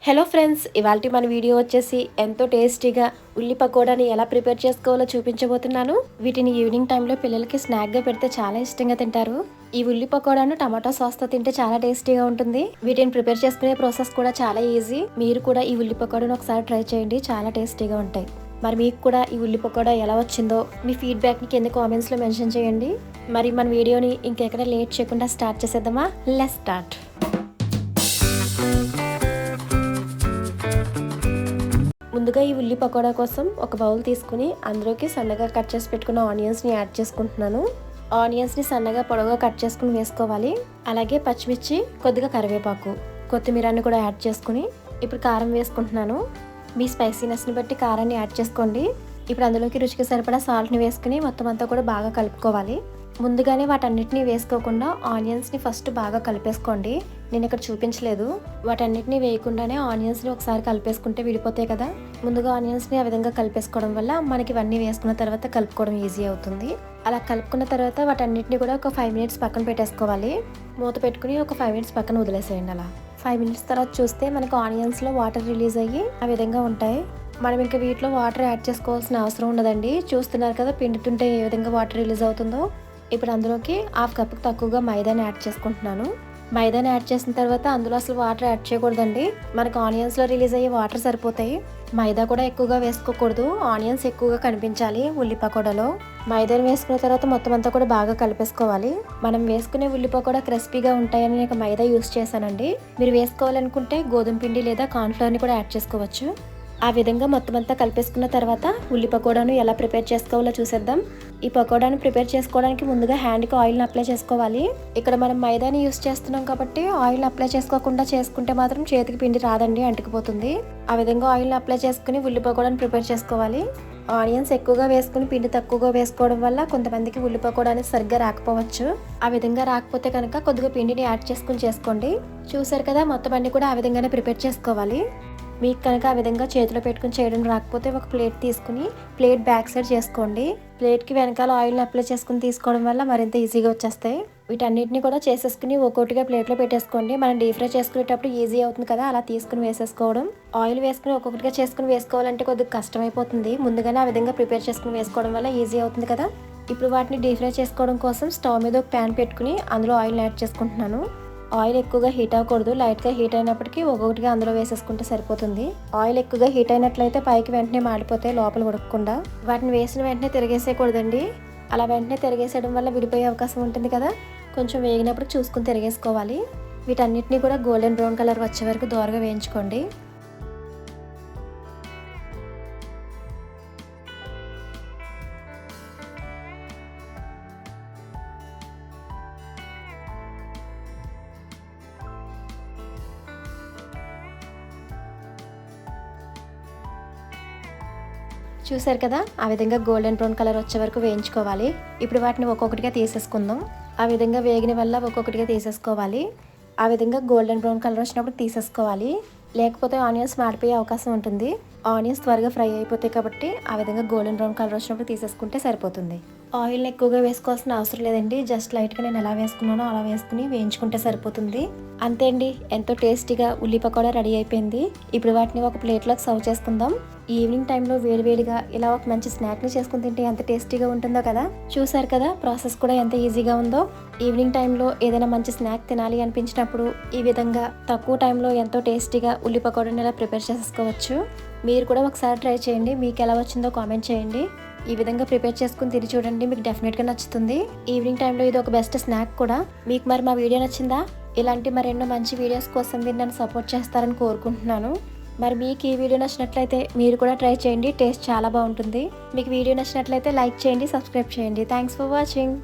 Hello friends, ఇవాల్టి మన video వచ్చేసి ఎంతో టేస్టీగా ఉల్లి పకోడాని ఎలా ప్రిపేర్ చేసుకోవాలో చూపించబోతున్నాను. వీటిని ఈవినింగ్ టైంలో పిల్లలకి స్నాక్గా పెడితే చాలా ఇష్టంగా తింటారు. ఈ ఉల్లి పకోడాను టమాటో సాస్తో తింటే చాలా టేస్టీగా ఉంటుంది. వీటిని ప్రిపేర్ చేసుకునే ప్రాసెస్ కూడా చాలా ఈజీ. మీరు కూడా ఈ ఉల్లి పకోడాను ఒకసారి ట్రై చేయండి, చాలా టేస్టీగా ఉంటాయి. మరి మీకు కూడా ఈ ఉల్లి పకోడా ఎలా వచ్చిందో మీ ఫీడ్బ్యాక్ని కింద కామెంట్స్లో మెన్షన్ చేయండి. మరి మన వీడియోని ఇంకెక్కడ లేట్ చేయకుండా స్టార్ట్ చేసేద్దామా? Let's start. ముందుగా ఈ ఉల్లి పకోడా కోసం ఒక బౌల్ తీసుకుని అందులోకి సన్నగా కట్ చేసి పెట్టుకున్న ఆనియన్స్ని యాడ్ చేసుకుంటున్నాను. ఆనియన్స్ని సన్నగా పొడవుగా కట్ చేసుకుని వేసుకోవాలి. అలాగే పచ్చిమిర్చి, కొద్దిగా కరివేపాకు, కొత్తిమీరని కూడా యాడ్ చేసుకుని ఇప్పుడు కారం వేసుకుంటున్నాను. మీ స్పైసీనెస్ని బట్టి కారాన్ని యాడ్ చేసుకోండి. ఇప్పుడు అందులోకి రుచికి సరిపడా సాల్ట్ని వేసుకుని మొత్తం అంతా కూడా బాగా కలుపుకోవాలి. ముందుగానే వాటన్నిటిని వేసుకోకుండా ఆనియన్స్ని ఫస్ట్ బాగా కలిపేసుకోండి. నేను ఇక్కడ చూపించలేదు. వాటన్నిటిని వేయకుండానే ఆనియన్స్ని ఒకసారి కలిపేసుకుంటే విడిపోతాయి కదా. ముందుగా ఆనియన్స్ని ఆ విధంగా కలిపేసుకోవడం వల్ల మనకి ఇవన్నీ వేసుకున్న తర్వాత కలుపుకోవడం ఈజీ అవుతుంది. అలా కలుపుకున్న తర్వాత వాటన్నిటిని కూడా ఒక 5 మినిట్స్ పక్కన పెట్టేసుకోవాలి. మూత పెట్టుకుని ఒక 5 మినిట్స్ పక్కన వదిలేసేయండి. అలా 5 మినిట్స్ తర్వాత చూస్తే మనకు ఆనియన్స్లో వాటర్ రిలీజ్ అయ్యి ఆ విధంగా ఉంటాయి. మనం ఇంకా వీటిలో వాటర్ యాడ్ చేసుకోవాల్సిన అవసరం ఉండదండి. చూస్తున్నారు కదా పిండుతుంటే ఏ విధంగా వాటర్ రిలీజ్ అవుతుందో. ఇప్పుడు అందులోకి 1/2 కప్పుకి తక్కువగా మైదాని యాడ్ చేసుకుంటున్నాను. మైదాని యాడ్ చేసిన తర్వాత అందులో అసలు వాటర్ యాడ్ చేయకూడదండి. మనకు ఆనియన్స్లో రిలీజ్ అయ్యే వాటర్ సరిపోతాయి. మైదా కూడా ఎక్కువగా వేసుకోకూడదు. ఆనియన్స్ ఎక్కువగా కనిపించాలి ఉల్లి పకోడాలో. మైదాని వేసుకున్న తర్వాత మొత్తం అంతా కూడా బాగా కలిపేసుకోవాలి. మనం వేసుకునే ఉల్లి పకోడా క్రిస్పీగా ఉంటాయని నేను మైదా యూస్ చేశానండి. మీరు వేసుకోవాలనుకుంటే గోధుమ పిండి లేదా కార్న్ఫ్లవర్ని కూడా యాడ్ చేసుకోవచ్చు. ఆ విధంగా మొత్తం అంతా కలిపేసుకున్న తర్వాత ఉల్లి పకోడాను ఎలా ప్రిపేర్ చేసుకోవాలో చూసేద్దాం. ఈ పకోడాను ప్రిపేర్ చేసుకోవడానికి ముందుగా హ్యాండ్కి ఆయిల్ని అప్లై చేసుకోవాలి. ఇక్కడ మనం మైదాని యూస్ చేస్తున్నాం కాబట్టి ఆయిల్ని అప్లై చేసుకోకుండా చేసుకుంటే మాత్రం చేతికి పిండి రాదండి, అంటుకుపోతుంది. ఆ విధంగా ఆయిల్ని అప్లై చేసుకుని ఉల్లి పకోడాను ప్రిపేర్ చేసుకోవాలి. ఆనియన్స్ ఎక్కువగా వేసుకుని పిండి తక్కువగా వేసుకోవడం వల్ల కొంతమందికి ఉల్లి పకోడా అనేది సరిగ్గా రాకపోవచ్చు. ఆ విధంగా రాకపోతే కనుక కొద్దిగా పిండిని యాడ్ చేసుకుని చేసుకోండి. చూసారు కదా, మొత్తం అన్ని కూడా ఆ విధంగానే ప్రిపేర్ చేసుకోవాలి. మీకు కనుక ఆ విధంగా చేతిలో పెట్టుకుని చేయడం రాకపోతే ఒక ప్లేట్ తీసుకుని ప్లేట్ బ్యాక్ సైడ్ చేసుకోండి. ప్లేట్కి వెనకాల ఆయిల్ని అప్లై చేసుకుని తీసుకోవడం వల్ల మరింత ఈజీగా వచ్చేస్తాయి. వీటన్నిటిని కూడా చేసేసుకుని ఒక్కొక్కటిగా ప్లేట్లో పెట్టేసుకోండి. మనం డీప్ ఫ్రై చేసుకునేటప్పుడు ఈజీ అవుతుంది కదా, అలా తీసుకుని వేసేసుకోవడం. ఆయిల్ వేసుకుని ఒక్కొక్కటిగా చేసుకుని వేసుకోవాలంటే కొద్దిగా కష్టమైపోతుంది. ముందుగానే ఆ విధంగా ప్రిపేర్ చేసుకుని వేసుకోవడం వల్ల ఈజీ అవుతుంది కదా. ఇప్పుడు వాటిని డీప్ ఫ్రై చేసుకోవడం కోసం స్టవ్ మీద ఒక ప్యాన్ పెట్టుకుని అందులో ఆయిల్ యాడ్ చేసుకుంటున్నాను. ఆయిల్ ఎక్కువగా హీట్ అవ్వకూడదు. లైట్గా హీట్ అయినప్పటికీ ఒక్కొక్కటిగా అందులో వేసేసుకుంటే సరిపోతుంది. ఆయిల్ ఎక్కువగా హీట్ అయినట్లయితే పైకి వెంటనే మాడిపోతే లోపల ఉడకకుండా. వాటిని వేసిన వెంటనే తిరిగేసేయకూడదండి. అలా వెంటనే తిరిగేసేయడం వల్ల విడిపోయే అవకాశం ఉంటుంది కదా. కొంచెం వేగినప్పుడు చూసుకుని తిరిగేసుకోవాలి. వీటన్నిటిని కూడా గోల్డెన్ బ్రౌన్ కలర్ వచ్చే వరకు దోరగా వేయించుకోండి. చూసారు కదా, ఆ విధంగా గోల్డెన్ బ్రౌన్ కలర్ వచ్చే వరకు వేయించుకోవాలి. ఇప్పుడు వాటిని ఒక్కొక్కటిగా తీసేసుకుందాం. ఆ విధంగా వేగిన వల్ల ఒక్కొక్కటిగా తీసేసుకోవాలి. ఆ విధంగా గోల్డెన్ బ్రౌన్ కలర్ వచ్చినప్పుడు తీసేసుకోవాలి. లేకపోతే ఆనియన్స్ మాడిపోయే అవకాశం ఉంటుంది. ఆనియన్స్ త్వరగా ఫ్రై అయిపోతాయి కాబట్టి ఆ విధంగా గోల్డెన్ బ్రౌన్ కలర్ వచ్చినప్పుడు తీసేసుకుంటే సరిపోతుంది. ఆయిల్ని ఎక్కువగా వేసుకోవాల్సిన అవసరం లేదండి. జస్ట్ లైట్గా నేను ఎలా వేసుకున్నానో అలా వేసుకుని వేయించుకుంటే సరిపోతుంది. అంతే అండి, ఎంతో టేస్టీగా ఉల్లి పకోడా రెడీ అయిపోయింది. ఇప్పుడు వాటిని ఒక ప్లేట్లోకి సర్వ్ చేసుకుందాం. ఈవినింగ్ టైంలో వేడివేడిగా ఇలా ఒక మంచి స్నాక్ని చేసుకుని తింటే ఎంత టేస్టీగా ఉంటుందో కదా. చూసారు కదా, ప్రాసెస్ కూడా ఎంత ఈజీగా ఉందో. ఈవినింగ్ టైంలో ఏదైనా మంచి స్నాక్ తినాలి అనిపించినప్పుడు ఈ విధంగా తక్కువ టైంలో ఎంతో టేస్టీగా ఉల్లి పకోడాని ఇలా ప్రిపేర్ చేసుకోవచ్చు. మీరు కూడా ఒకసారి ట్రై చేయండి. మీకు ఎలా వచ్చిందో కామెంట్ చేయండి. ఈ విధంగా ప్రిపేర్ చేసుకుని తిని చూడండి, మీకు డెఫినెట్గా నచ్చుతుంది. ఈవినింగ్ టైంలో ఇది ఒక బెస్ట్ స్నాక్ కూడా. మీకు మరి మా వీడియో నచ్చిందా? ఇలాంటి మరెన్నో మంచి వీడియోస్ కోసం మీరు నన్ను సపోర్ట్ చేస్తారని కోరుకుంటున్నాను. మరి మీకు ఈ వీడియో నచ్చినట్లయితే మీరు కూడా ట్రై చేయండి. టేస్ట్ చాలా బాగుంటుంది. మీకు వీడియో నచ్చినట్లయితే లైక్ చేయండి, సబ్స్క్రైబ్ చేయండి. Thanks for watching.